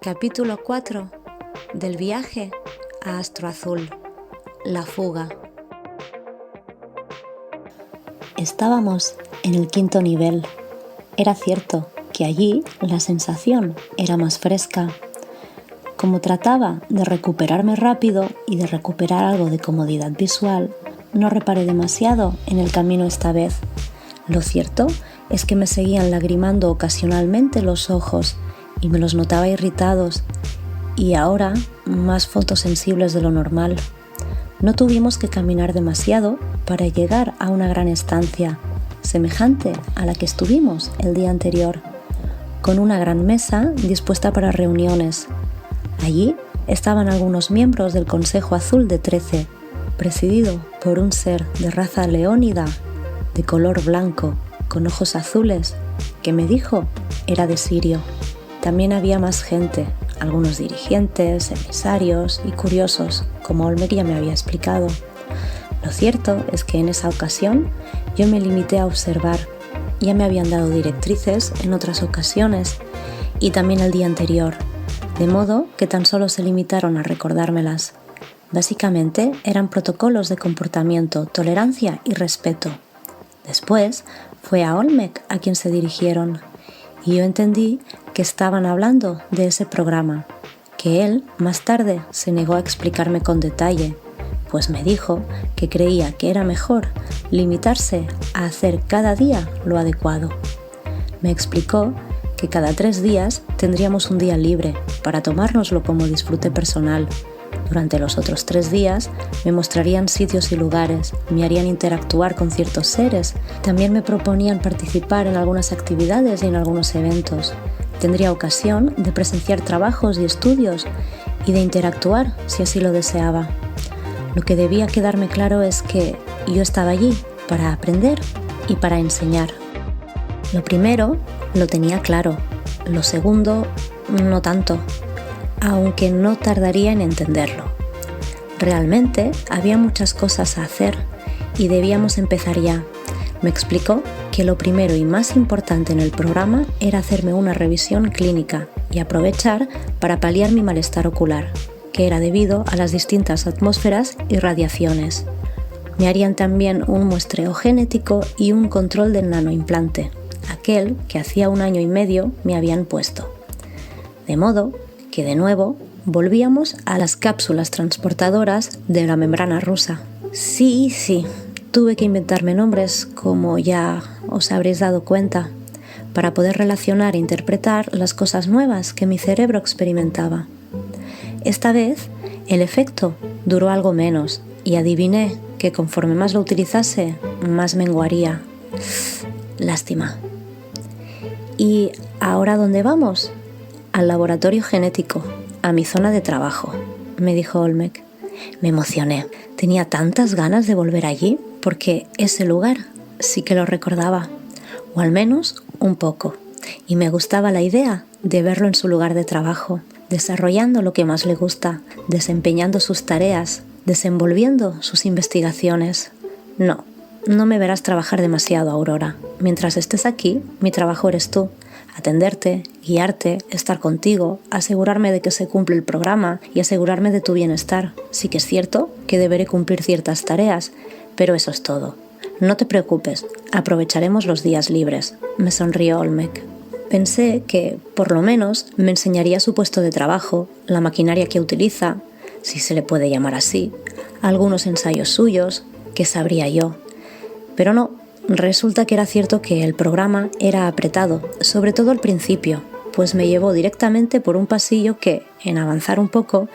Capítulo 4 del viaje a Astro Azul, la fuga. Estábamos en el 5º nivel. Era cierto que allí la sensación era más fresca. Como trataba de recuperarme rápido y de recuperar algo de comodidad visual, no reparé demasiado en el camino esta vez. Lo cierto es que me seguían lagrimando ocasionalmente los ojos y me los notaba irritados y ahora más fotosensibles de lo normal. No tuvimos que caminar demasiado para llegar a una gran estancia, semejante a la que estuvimos el día anterior, con una gran mesa dispuesta para reuniones. Allí estaban algunos miembros del Consejo Azul de 13, presidido por un ser de raza leónida, de color blanco, con ojos azules, que me dijo era de Sirio. También había más gente, algunos dirigentes, emisarios y curiosos, como Olmec ya me había explicado. Lo cierto es que en esa ocasión yo me limité a observar. Ya me habían dado directrices en otras ocasiones y también el día anterior, de modo que tan solo se limitaron a recordármelas. Básicamente eran protocolos de comportamiento, tolerancia y respeto. Después fue a Olmec a quien se dirigieron y yo entendí que estaban hablando de ese programa, que él más tarde se negó a explicarme con detalle, pues me dijo que creía que era mejor limitarse a hacer cada día lo adecuado. Me explicó que cada 3 días tendríamos un día libre para tomárnoslo como disfrute personal. Durante los otros 3 días me mostrarían sitios y lugares, me harían interactuar con ciertos seres, también me proponían participar en algunas actividades y en algunos eventos. Tendría ocasión de presenciar trabajos y estudios y de interactuar si así lo deseaba. Lo que debía quedarme claro es que yo estaba allí para aprender y para enseñar. Lo primero lo tenía claro, lo segundo no tanto, aunque no tardaría en entenderlo. Realmente había muchas cosas a hacer y debíamos empezar ya. Me explicó que lo primero y más importante en el programa era hacerme una revisión clínica y aprovechar para paliar mi malestar ocular, que era debido a las distintas atmósferas y radiaciones. Me harían también un muestreo genético y un control del nanoimplante, aquel que hacía 1 año y medio me habían puesto. De modo que de nuevo volvíamos a las cápsulas transportadoras de la membrana rusa. Sí, tuve que inventarme nombres, como ya os habréis dado cuenta, para poder relacionar e interpretar las cosas nuevas que mi cerebro experimentaba. Esta vez el efecto duró algo menos y adiviné que conforme más lo utilizase, más menguaría. Lástima. ¿Y ahora dónde vamos? Al laboratorio genético, a mi zona de trabajo, me dijo Olmec. Me emocioné. Tenía tantas ganas de volver allí porque ese lugar sí que lo recordaba, o al menos un poco, y me gustaba la idea de verlo en su lugar de trabajo, desarrollando lo que más le gusta, desempeñando sus tareas, desenvolviendo sus investigaciones. No me verás trabajar demasiado, Aurora. Mientras estés aquí, mi trabajo eres tú. Atenderte, guiarte, estar contigo, asegurarme de que se cumple el programa y asegurarme de tu bienestar. Sí que es cierto que deberé cumplir ciertas tareas, pero eso es todo. No te preocupes, aprovecharemos los días libres, me sonrió Olmec. Pensé que, por lo menos, me enseñaría su puesto de trabajo, la maquinaria que utiliza, si se le puede llamar así, algunos ensayos suyos, que sabría yo. Pero no. Resulta que era cierto que el programa era apretado, sobre todo al principio, pues me llevó directamente por un pasillo que, en avanzar un poco,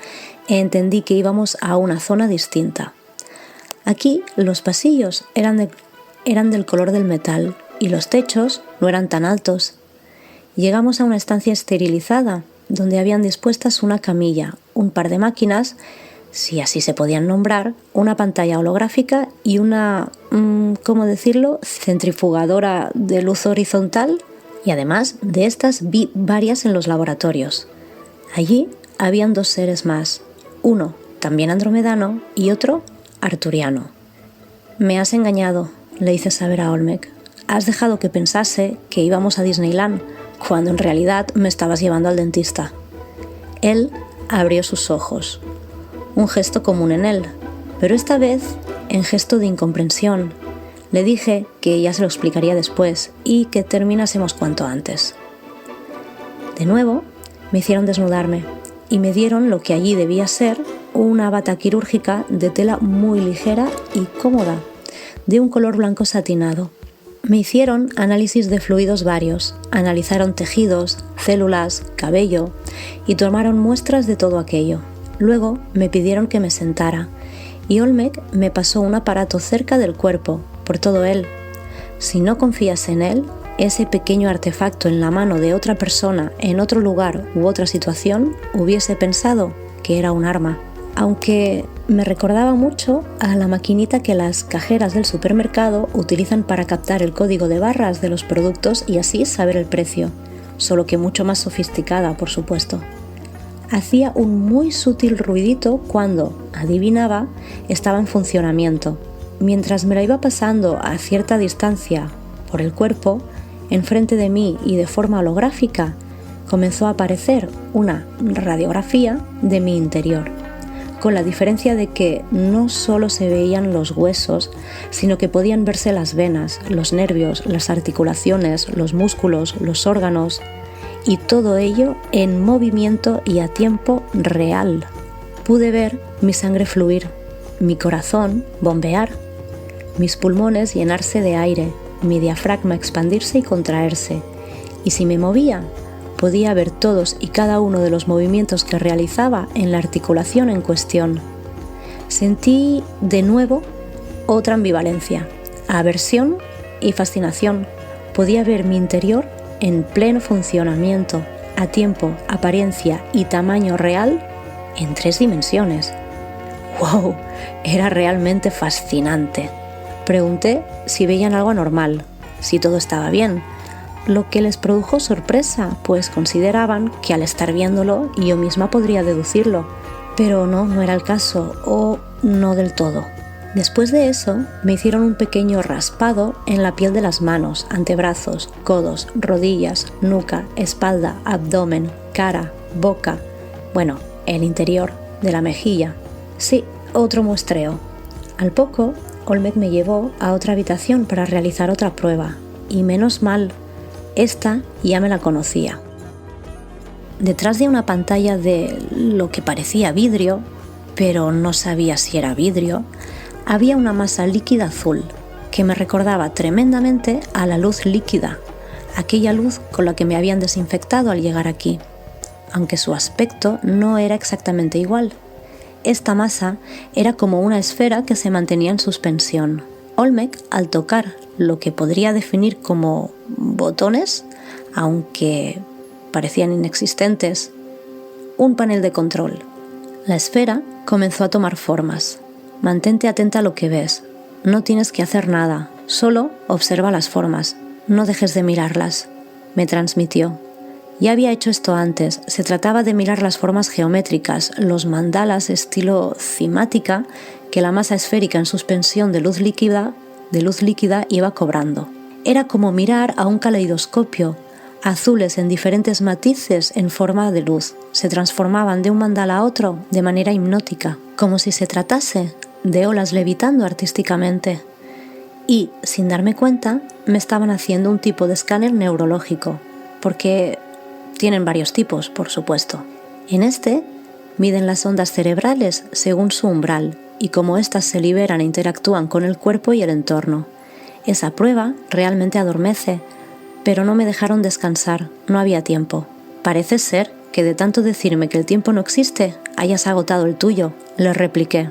entendí que íbamos a una zona distinta. Aquí los pasillos eran del color del metal y los techos no eran tan altos. Llegamos a una estancia esterilizada, donde habían dispuestas una camilla, un par de máquinas, si así se podían nombrar, una pantalla holográfica y una, centrifugadora de luz horizontal, y además de estas vi varias en los laboratorios. Allí habían 2 seres más, uno también andromedano y otro arturiano. Me has engañado, le hice saber a Olmec. Has dejado que pensase que íbamos a Disneyland, cuando en realidad me estabas llevando al dentista. Él abrió sus ojos, un gesto común en él, pero esta vez en gesto de incomprensión. Le dije que ya se lo explicaría después y que terminásemos cuanto antes. De nuevo, me hicieron desnudarme y me dieron lo que allí debía ser una bata quirúrgica de tela muy ligera y cómoda, de un color blanco satinado. Me hicieron análisis de fluidos varios, analizaron tejidos, células, cabello y tomaron muestras de todo aquello. Luego me pidieron que me sentara y Olmec me pasó un aparato cerca del cuerpo, por todo él. Si no confías en él, ese pequeño artefacto en la mano de otra persona en otro lugar u otra situación hubiese pensado que era un arma. Aunque me recordaba mucho a la maquinita que las cajeras del supermercado utilizan para captar el código de barras de los productos y así saber el precio, solo que mucho más sofisticada, por supuesto. Hacía un muy sutil ruidito cuando, adivinaba, estaba en funcionamiento. Mientras me la iba pasando a cierta distancia por el cuerpo, enfrente de mí y de forma holográfica, comenzó a aparecer una radiografía de mi interior, con la diferencia de que no solo se veían los huesos, sino que podían verse las venas, los nervios, las articulaciones, los músculos, los órganos, y todo ello en movimiento y a tiempo real. Pude ver mi sangre fluir, mi corazón bombear, mis pulmones llenarse de aire, mi diafragma expandirse y contraerse, y si me movía, podía ver todos y cada uno de los movimientos que realizaba en la articulación en cuestión. Sentí de nuevo otra ambivalencia, aversión y fascinación. Podía ver mi interior en pleno funcionamiento, a tiempo, apariencia y tamaño real en 3 dimensiones. ¡Wow! Era realmente fascinante. Pregunté si veían algo anormal, si todo estaba bien, lo que les produjo sorpresa, pues consideraban que al estar viéndolo yo misma podría deducirlo, pero no era el caso, o no del todo. Después de eso, me hicieron un pequeño raspado en la piel de las manos, antebrazos, codos, rodillas, nuca, espalda, abdomen, cara, boca, bueno, el interior de la mejilla. Sí, otro muestreo. Al poco, Olmec me llevó a otra habitación para realizar otra prueba, y menos mal, esta ya me la conocía. Detrás de una pantalla de lo que parecía vidrio, pero no sabía si era vidrio, había una masa líquida azul que me recordaba tremendamente a la luz líquida, aquella luz con la que me habían desinfectado al llegar aquí, aunque su aspecto no era exactamente igual. Esta masa era como una esfera que se mantenía en suspensión. Olmec, al tocar lo que podría definir como botones, aunque parecían inexistentes, un panel de control. La esfera comenzó a tomar formas. Mantente atenta a lo que ves. No tienes que hacer nada, solo observa las formas. No dejes de mirarlas, me transmitió. Ya había hecho esto antes. Se trataba de mirar las formas geométricas, los mandalas estilo cimática que la masa esférica en suspensión de luz líquida iba cobrando. Era como mirar a un caleidoscopio, azules en diferentes matices en forma de luz. Se transformaban de un mandala a otro de manera hipnótica, como si se tratase de olas levitando artísticamente. Y, sin darme cuenta, me estaban haciendo un tipo de escáner neurológico, porque tienen varios tipos, por supuesto. En este, miden las ondas cerebrales según su umbral y cómo éstas se liberan e interactúan con el cuerpo y el entorno. Esa prueba realmente adormece, pero no me dejaron descansar, no había tiempo. Parece ser que de tanto decirme que el tiempo no existe, hayas agotado el tuyo, les repliqué.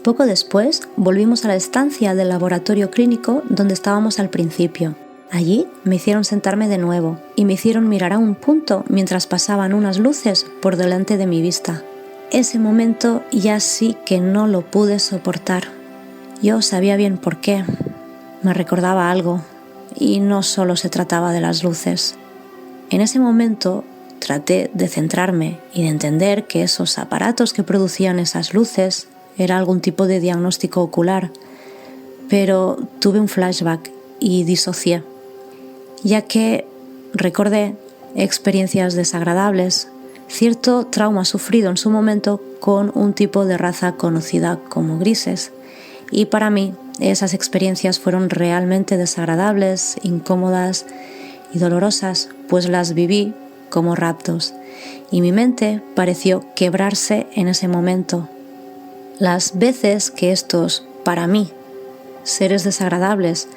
Poco después, volvimos a la estancia del laboratorio clínico donde estábamos al principio. Allí me hicieron sentarme de nuevo y me hicieron mirar a un punto mientras pasaban unas luces por delante de mi vista. Ese momento ya sí que no lo pude soportar. Yo sabía bien por qué. Me recordaba algo, y no solo se trataba de las luces. En ese momento traté de centrarme y de entender que esos aparatos que producían esas luces era algún tipo de diagnóstico ocular, pero tuve un flashback y disocié, ya que recordé experiencias desagradables, cierto trauma sufrido en su momento con un tipo de raza conocida como grises. Y para mí esas experiencias fueron realmente desagradables, incómodas y dolorosas, pues las viví como raptos y mi mente pareció quebrarse en ese momento. Las veces que estos, para mí, seres desagradables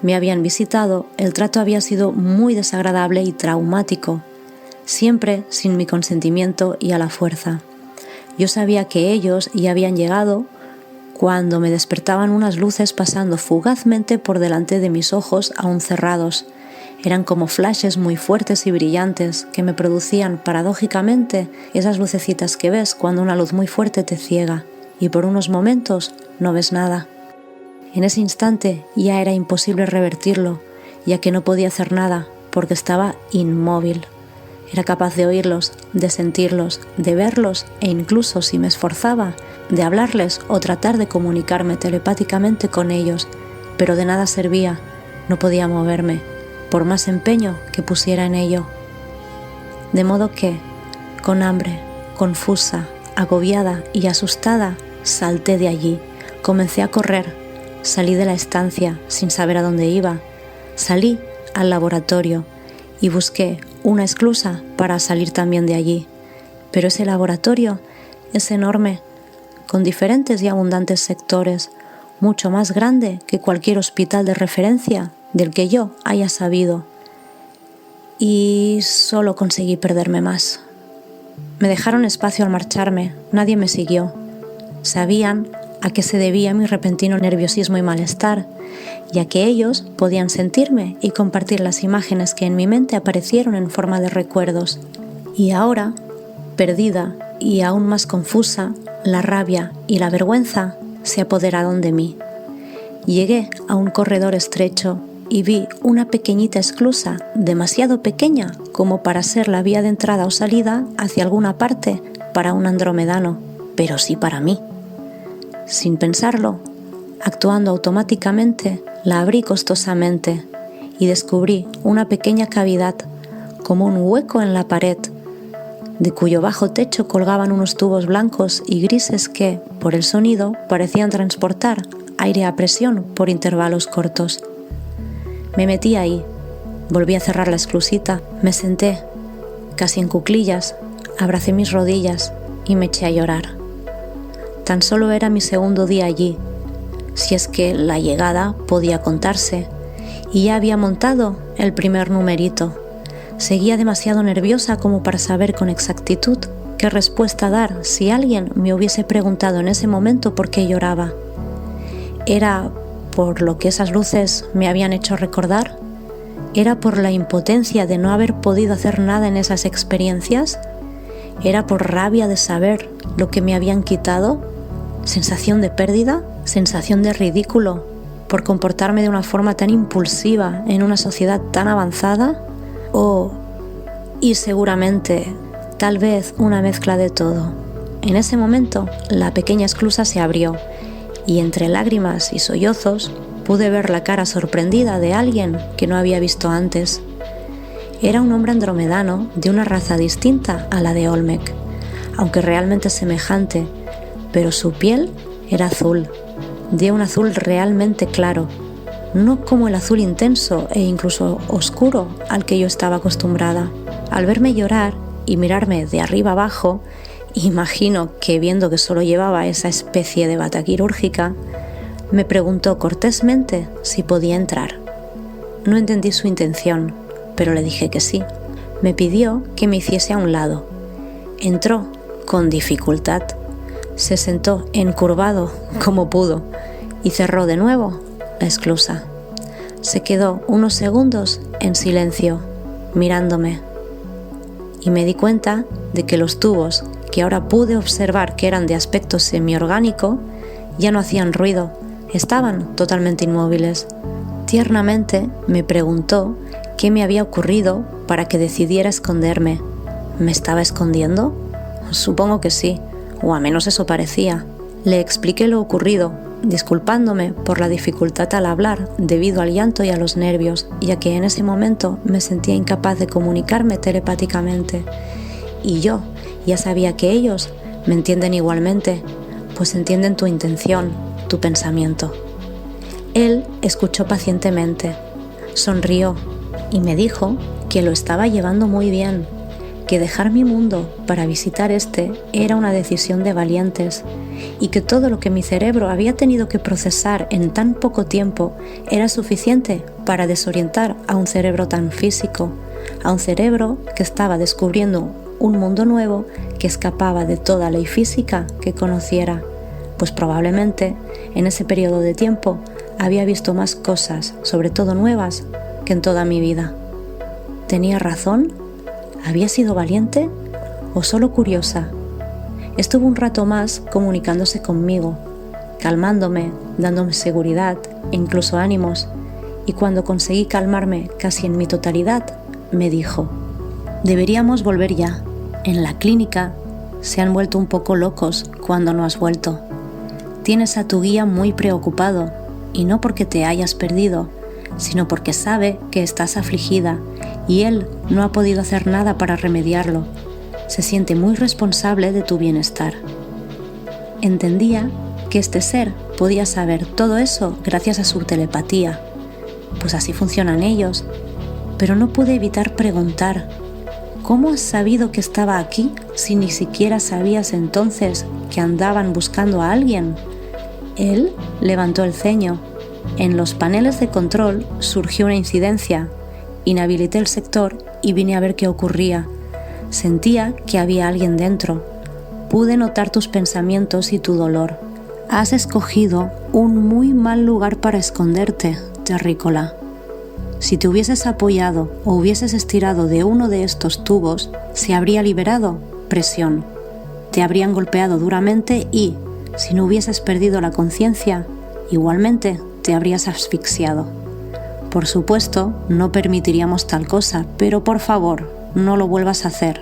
me habían visitado, el trato había sido muy desagradable y traumático, siempre sin mi consentimiento y a la fuerza. Yo sabía que ellos ya habían llegado cuando me despertaban unas luces pasando fugazmente por delante de mis ojos aún cerrados. Eran como flashes muy fuertes y brillantes que me producían paradójicamente esas lucecitas que ves cuando una luz muy fuerte te ciega y por unos momentos no ves nada. En ese instante ya era imposible revertirlo, ya que no podía hacer nada porque estaba inmóvil. Era capaz de oírlos, de sentirlos, de verlos e incluso, si me esforzaba, de hablarles o tratar de comunicarme telepáticamente con ellos, pero de nada servía, no podía moverme, por más empeño que pusiera en ello. De modo que, con hambre, confusa, agobiada y asustada, salté de allí, comencé a correr, salí de la estancia sin saber a dónde iba, salí al laboratorio y busqué una esclusa para salir también de allí. Pero ese laboratorio es enorme, con diferentes y abundantes sectores, mucho más grande que cualquier hospital de referencia del que yo haya sabido. Y solo conseguí perderme más. Me dejaron espacio al marcharme, nadie me siguió. Sabían a qué se debía mi repentino nerviosismo y malestar, ya que ellos podían sentirme y compartir las imágenes que en mi mente aparecieron en forma de recuerdos. Y ahora, perdida y aún más confusa, la rabia y la vergüenza se apoderaron de mí. Llegué a un corredor estrecho y vi una pequeñita esclusa, demasiado pequeña como para ser la vía de entrada o salida hacia alguna parte para un andromedano, pero sí para mí. Sin pensarlo, actuando automáticamente, la abrí costosamente y descubrí una pequeña cavidad, como un hueco en la pared, de cuyo bajo techo colgaban unos tubos blancos y grises que, por el sonido, parecían transportar aire a presión por intervalos cortos. Me metí ahí, volví a cerrar la esclusita, me senté, casi en cuclillas, abracé mis rodillas y me eché a llorar. Tan solo era mi segundo día allí, si es que la llegada podía contarse, y ya había montado el primer numerito. Seguía demasiado nerviosa como para saber con exactitud qué respuesta dar si alguien me hubiese preguntado en ese momento por qué lloraba. ¿Era por lo que esas luces me habían hecho recordar? ¿Era por la impotencia de no haber podido hacer nada en esas experiencias? ¿Era por rabia de saber lo que me habían quitado? ¿Sensación de pérdida? ¿Sensación de ridículo por comportarme de una forma tan impulsiva en una sociedad tan avanzada? Y seguramente, tal vez una mezcla de todo. En ese momento, la pequeña esclusa se abrió y entre lágrimas y sollozos pude ver la cara sorprendida de alguien que no había visto antes. Era un hombre andromedano de una raza distinta a la de Olmec, aunque realmente semejante, pero su piel era azul, de un azul realmente claro, no como el azul intenso e incluso oscuro al que yo estaba acostumbrada. Al verme llorar y mirarme de arriba abajo, imagino que viendo que solo llevaba esa especie de bata quirúrgica, me preguntó cortésmente si podía entrar. No entendí su intención, pero le dije que sí. Me pidió que me hiciese a un lado. Entró con dificultad. Se sentó encurvado como pudo y cerró de nuevo la esclusa. Se quedó unos segundos en silencio, mirándome, y me di cuenta de que los tubos, que ahora pude observar que eran de aspecto semiorgánico, ya no hacían ruido, estaban totalmente inmóviles. Tiernamente me preguntó qué me había ocurrido para que decidiera esconderme. ¿Me estaba escondiendo? Supongo que sí, o a menos eso parecía. Le expliqué lo ocurrido, disculpándome por la dificultad al hablar debido al llanto y a los nervios, ya que en ese momento me sentía incapaz de comunicarme telepáticamente. Y yo, Ya sabía que ellos me entienden igualmente, pues entienden tu intención, tu pensamiento. Él escuchó pacientemente, sonrió y me dijo que lo estaba llevando muy bien, que dejar mi mundo para visitar este era una decisión de valientes y que todo lo que mi cerebro había tenido que procesar en tan poco tiempo era suficiente para desorientar a un cerebro tan físico, a un cerebro que estaba descubriendo un mundo nuevo que escapaba de toda ley física que conociera, pues probablemente en ese periodo de tiempo había visto más cosas, sobre todo nuevas, que en toda mi vida. ¿Tenía razón? ¿Había sido valiente o solo curiosa? Estuvo un rato más comunicándose conmigo, calmándome, dándome seguridad e incluso ánimos, y cuando conseguí calmarme casi en mi totalidad, me dijo: deberíamos volver ya. En la clínica se han vuelto un poco locos cuando no has vuelto. Tienes a tu guía muy preocupado, y no porque te hayas perdido, sino porque sabe que estás afligida y él no ha podido hacer nada para remediarlo. Se siente muy responsable de tu bienestar. Entendía que este ser podía saber todo eso gracias a su telepatía, pues así funcionan ellos, pero no pude evitar preguntar: ¿cómo has sabido que estaba aquí si ni siquiera sabías entonces que andaban buscando a alguien? Él levantó el ceño. En los paneles de control surgió una incidencia. Inhabilité el sector y vine a ver qué ocurría. Sentía que había alguien dentro. Pude notar tus pensamientos y tu dolor. Has escogido un muy mal lugar para esconderte, terrícola. Si te hubieses apoyado o hubieses estirado de uno de estos tubos, se habría liberado presión. Te habrían golpeado duramente y, si no hubieses perdido la conciencia, igualmente te habrías asfixiado. Por supuesto, no permitiríamos tal cosa, pero por favor, no lo vuelvas a hacer.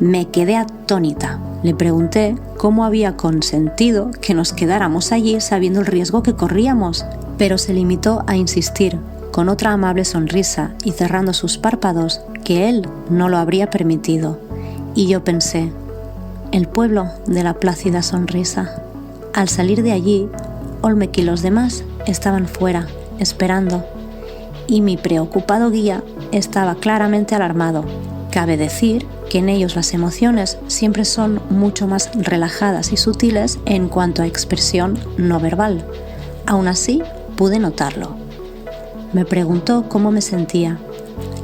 Me quedé atónita. Le pregunté cómo había consentido que nos quedáramos allí sabiendo el riesgo que corríamos, pero se limitó a insistir, con otra amable sonrisa y cerrando sus párpados, que él no lo habría permitido. Y yo pensé: el pueblo de la plácida sonrisa. Al salir de allí, Olmec y los demás estaban fuera, esperando, y mi preocupado guía estaba claramente alarmado. Cabe decir que en ellos las emociones siempre son mucho más relajadas y sutiles en cuanto a expresión no verbal. Aún así, pude notarlo. Me preguntó cómo me sentía.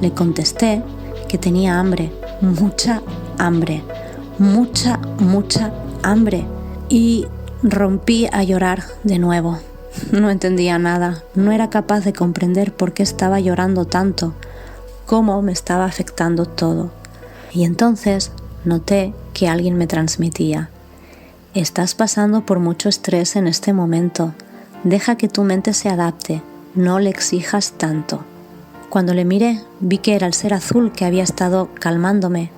Le contesté que tenía hambre, mucha hambre, mucha hambre, y rompí a llorar de nuevo. No entendía nada, no era capaz de comprender por qué estaba llorando tanto, cómo me estaba afectando todo. Y entonces noté que alguien me transmitía: estás pasando por mucho estrés en este momento, deja que tu mente se adapte, no le exijas tanto. Cuando le miré, vi que era el ser azul que había estado calmándome.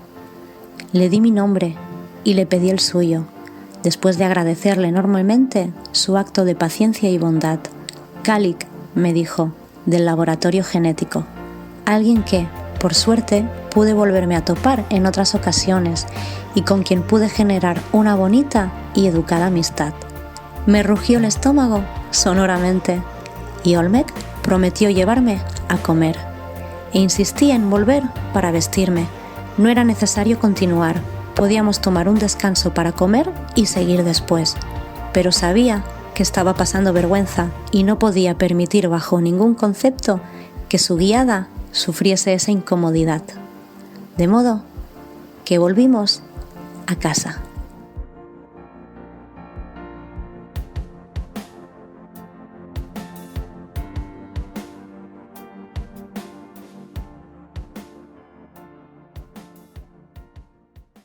Le di mi nombre y le pedí el suyo, después de agradecerle enormemente su acto de paciencia y bondad. Kalik, me dijo, del laboratorio genético. Alguien que, por suerte, pude volverme a topar en otras ocasiones y con quien pude generar una bonita y educada amistad. Me rugió el estómago sonoramente y Olmec prometió llevarme a comer. E insistí en volver para vestirme. No era necesario continuar. Podíamos tomar un descanso para comer y seguir después, pero sabía que estaba pasando vergüenza y no podía permitir bajo ningún concepto que su guiada sufriese esa incomodidad. De modo que volvimos a casa.